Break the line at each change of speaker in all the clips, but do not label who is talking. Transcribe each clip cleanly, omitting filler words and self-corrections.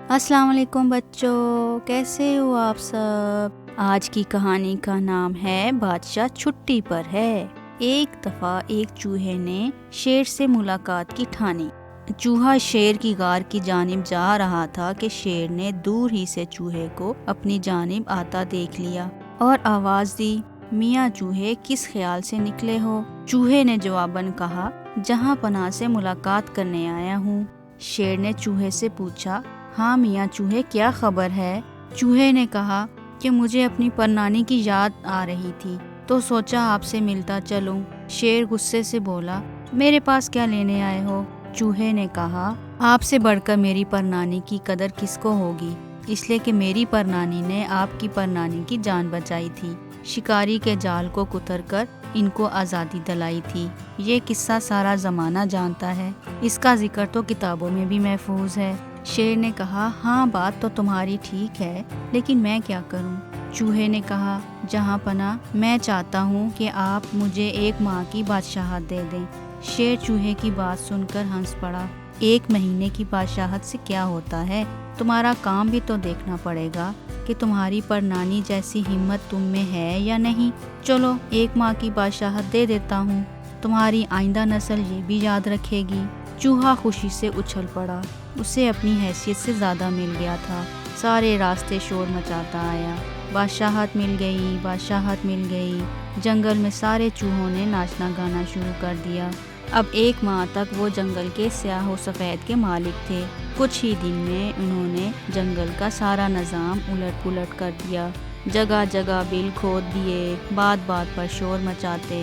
السلام علیکم بچوں، کیسے ہو آپ سب؟ آج کی کہانی کا نام ہے بادشاہ چھٹی پر ہے۔ ایک دفعہ ایک چوہے نے شیر سے ملاقات کی ٹھانی۔ چوہا شیر کی غار کی جانب جا رہا تھا کہ شیر نے دور ہی سے چوہے کو اپنی جانب آتا دیکھ لیا اور آواز دی، میاں چوہے کس خیال سے نکلے ہو؟ چوہے نے جواباً کہا، جہاں پناہ سے ملاقات کرنے آیا ہوں۔ شیر نے چوہے سے پوچھا، ہاں میاں چوہے، کیا خبر ہے؟ چوہے نے کہا کہ مجھے اپنی پرنانی کی یاد آ رہی تھی تو سوچا آپ سے ملتا چلوں۔ شیر غصے سے بولا، میرے پاس کیا لینے آئے ہو؟ چوہے نے کہا، آپ سے بڑھ کر میری پرنانی کی قدر کس کو ہوگی، اس لیے کہ میری پرنانی نے آپ کی پرنانی کی جان بچائی تھی، شکاری کے جال کو کتر کر ان کو آزادی دلائی تھی۔ یہ قصہ سارا زمانہ جانتا ہے، اس کا ذکر تو کتابوں میں بھی محفوظ ہے۔ شیر نے کہا، ہاں بات تو تمہاری ٹھیک ہے، لیکن میں کیا کروں؟ چوہے نے کہا، جہاں پناہ، میں چاہتا ہوں کہ آپ مجھے 1 ماہ کی بادشاہت دے دیں۔ شیر چوہے کی بات سن کر ہنس پڑا، 1 مہینے کی بادشاہت سے کیا ہوتا ہے؟ تمہارا کام بھی تو دیکھنا پڑے گا کہ تمہاری پرنانی جیسی ہمت تم میں ہے یا نہیں۔ چلو 1 ماہ کی بادشاہت دے دیتا ہوں، تمہاری آئندہ نسل یہ بھی یاد رکھے گی۔ چوہا خوشی سے اچھل پڑا، اسے اپنی حیثیت سے زیادہ مل گیا تھا۔ سارے راستے شور مچاتا آیا، بادشاہت مل گئی، بادشاہت مل گئی۔ جنگل میں سارے چوہوں نے ناچنا گانا شروع کر دیا۔ اب 1 ماہ تک وہ جنگل کے سیاہ و سفید کے مالک تھے۔ کچھ ہی دن میں انہوں نے جنگل کا سارا نظام الٹ پلٹ کر دیا۔ جگہ جگہ بل کھود دیے، بات بات پر شور مچاتے،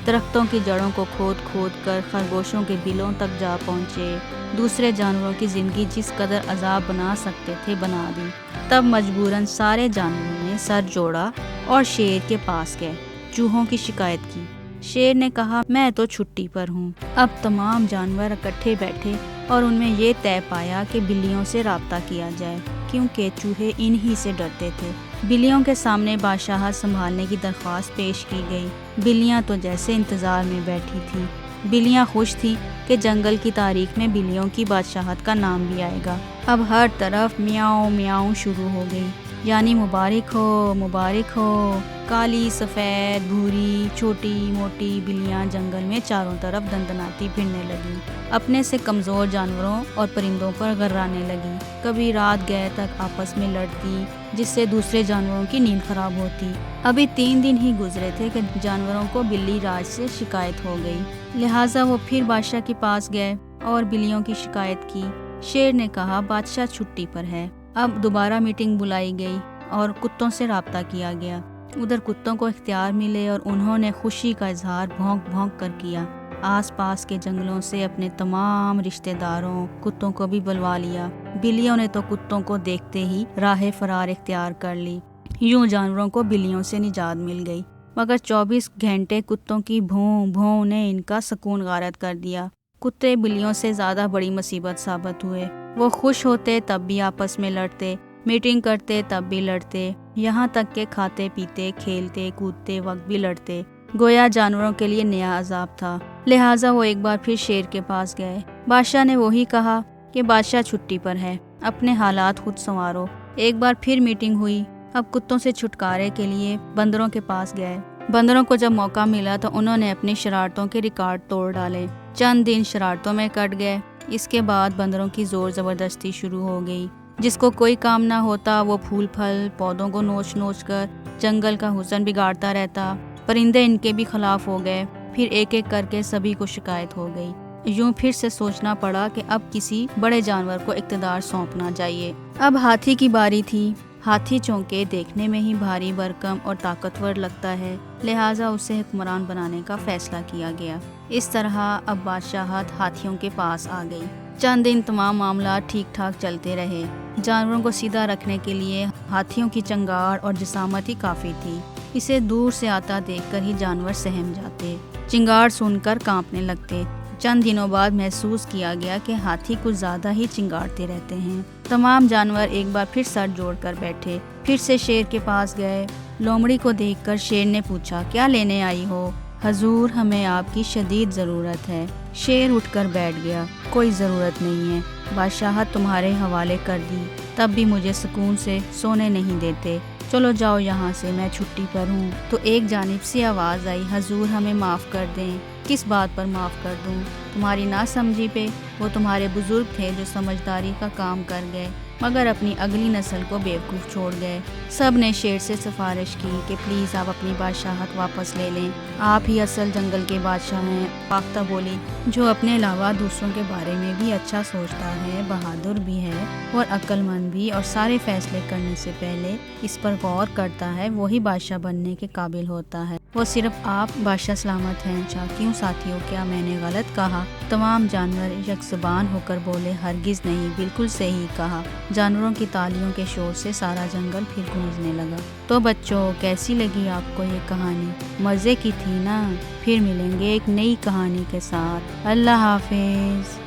درختوں کی جڑوں کو کھود کھود کر خرگوشوں کے بلوں تک جا پہنچے، دوسرے جانوروں کی زندگی جس قدر عذاب بنا سکتے تھے بنا دی۔ تب مجبوراً سارے جانوروں نے سر جوڑا اور شیر کے پاس گئے، چوہوں کی شکایت کی۔ شیر نے کہا، میں تو چھٹی پر ہوں۔ اب تمام جانور اکٹھے بیٹھے اور ان میں یہ طے پایا کہ بلیوں سے رابطہ کیا جائے، کیونکہ چوہے انہی سے ڈرتے تھے۔ بلیوں کے سامنے بادشاہت سنبھالنے کی درخواست پیش کی گئی۔ بلیاں تو جیسے انتظار میں بیٹھی تھیں۔ بلیاں خوش تھیں کہ جنگل کی تاریخ میں بلیوں کی بادشاہت کا نام بھی آئے گا۔ اب ہر طرف میاؤں میاؤں شروع ہو گئی، یعنی مبارک ہو، مبارک ہو۔ کالی، سفید، بھوری، چھوٹی موٹی بلیاں جنگل میں چاروں طرف دندناتی پھرنے لگیں، اپنے سے کمزور جانوروں اور پرندوں پر غرانے لگیں۔ کبھی رات گئے تک آپس میں لڑتی، جس سے دوسرے جانوروں کی نیند خراب ہوتی۔ ابھی 3 دن ہی گزرے تھے کہ جانوروں کو بلی راج سے شکایت ہو گئی، لہٰذا وہ پھر بادشاہ کے پاس گئے اور بلیوں کی شکایت کی۔ شیر نے کہا، بادشاہ چھٹی پر ہے۔ اب دوبارہ میٹنگ بلائی گئی اور کتوں سے رابطہ کیا گیا۔ ادھر کتوں کو اختیار ملے اور انہوں نے خوشی کا اظہار بھونک بھونک کر کیا۔ آس پاس کے جنگلوں سے اپنے تمام رشتہ داروں کتوں کو بھی بلوا لیا۔ بلیوں نے تو کتوں کو دیکھتے ہی راہ فرار اختیار کر لی۔ یوں جانوروں کو بلیوں سے نجات مل گئی، مگر 24 گھنٹے کتوں کی بھوں بھوں نے ان کا سکون غارت کر دیا۔ کتے بلیوں سے زیادہ بڑی مصیبت ثابت ہوئے۔ وہ خوش ہوتے تب بھی آپس میں لڑتے، میٹنگ کرتے تب بھی لڑتے، یہاں تک کہ کھاتے پیتے کھیلتے کودتے وقت بھی لڑتے۔ گویا جانوروں کے لیے نیا عذاب تھا، لہٰذا وہ ایک بار پھر شیر کے پاس گئے۔ بادشاہ نے وہی کہا کہ بادشاہ چھٹی پر ہے، اپنے حالات خود سنوارو۔ ایک بار پھر میٹنگ ہوئی۔ اب کتوں سے چھٹکارے کے لیے بندروں کے پاس گئے۔ بندروں کو جب موقع ملا تو انہوں نے اپنی شرارتوں کے ریکارڈ توڑ ڈالے۔ چند دن شرارتوں میں کٹ گئے۔ اس کے بعد بندروں کی زور زبردستی شروع ہو گئی۔ جس کو کوئی کام نہ ہوتا وہ پھول پھل پودوں کو نوچ نوچ کر جنگل کا حسن بگاڑتا رہتا۔ پرندے ان کے بھی خلاف ہو گئے۔ پھر ایک ایک کر کے سبھی کو شکایت ہو گئی۔ یوں پھر سے سوچنا پڑا کہ اب کسی بڑے جانور کو اقتدار سونپنا چاہیے۔ اب ہاتھی کی باری تھی۔ ہاتھی چونکہ دیکھنے میں ہی بھاری بھرکم اور طاقتور لگتا ہے، لہٰذا اسے حکمران بنانے کا فیصلہ کیا گیا۔ اس طرح اب بادشاہت ہاتھیوں کے پاس آ گئی۔ چند دن تمام معاملات ٹھیک ٹھاک چلتے رہے۔ جانوروں کو سیدھا رکھنے کے لیے ہاتھیوں کی چنگاڑ اور جسامت ہی کافی تھی۔ اسے دور سے آتا دیکھ کر ہی جانور سہم جاتے، چنگاڑ سن کر کانپنے لگتے۔ چند دنوں بعد محسوس کیا گیا کہ ہاتھی کچھ زیادہ ہی چنگاڑتے رہتے ہیں۔ تمام جانور ایک بار پھر سر جوڑ کر بیٹھے، پھر سے شیر کے پاس گئے۔ لومڑی کو دیکھ کر شیر نے پوچھا، کیا لینے آئی ہو؟ حضور، ہمیں آپ کی شدید ضرورت ہے۔ شیر اٹھ کر بیٹھ گیا، کوئی ضرورت نہیں ہے، بادشاہت تمہارے حوالے کر دی۔ تب بھی مجھے سکون سے سونے نہیں دیتے۔ چلو جاؤ یہاں سے، میں چھٹی پر ہوں۔ تو ایک جانب سے آواز آئی، حضور ہمیں معاف کر دیں۔ کس بات پر معاف کر دوں؟ تمہاری ناسمجھی پہ۔ وہ تمہارے بزرگ تھے جو سمجھداری کا کام کر گئے مگر اپنی اگلی نسل کو بیوقوف چھوڑ گئے۔ سب نے شیر سے سفارش کی کہ پلیز آپ اپنی بادشاہت واپس لے لیں، آپ ہی اصل جنگل کے بادشاہ ہیں۔ فاختہ بولی، جو اپنے علاوہ دوسروں کے بارے میں بھی اچھا سوچتا ہے، بہادر بھی ہے اور عقل مند بھی، اور سارے فیصلے کرنے سے پہلے اس پر غور کرتا ہے، وہی بادشاہ بننے کے قابل ہوتا ہے۔ وہ صرف آپ بادشاہ سلامت ہیں۔ اچھا کیوں ساتھیوں، کیا میں نے غلط کہا؟ تمام جانور یک زبان ہو کر بولے، ہرگز نہیں، بالکل صحیح کہا۔ جانوروں کی تالیوں کے شور سے سارا جنگل پھر گونجنے لگا۔ تو بچوں، کیسی لگی آپ کو یہ کہانی؟ مزے کی تھی نا؟ پھر ملیں گے ایک نئی کہانی کے ساتھ۔ اللہ حافظ۔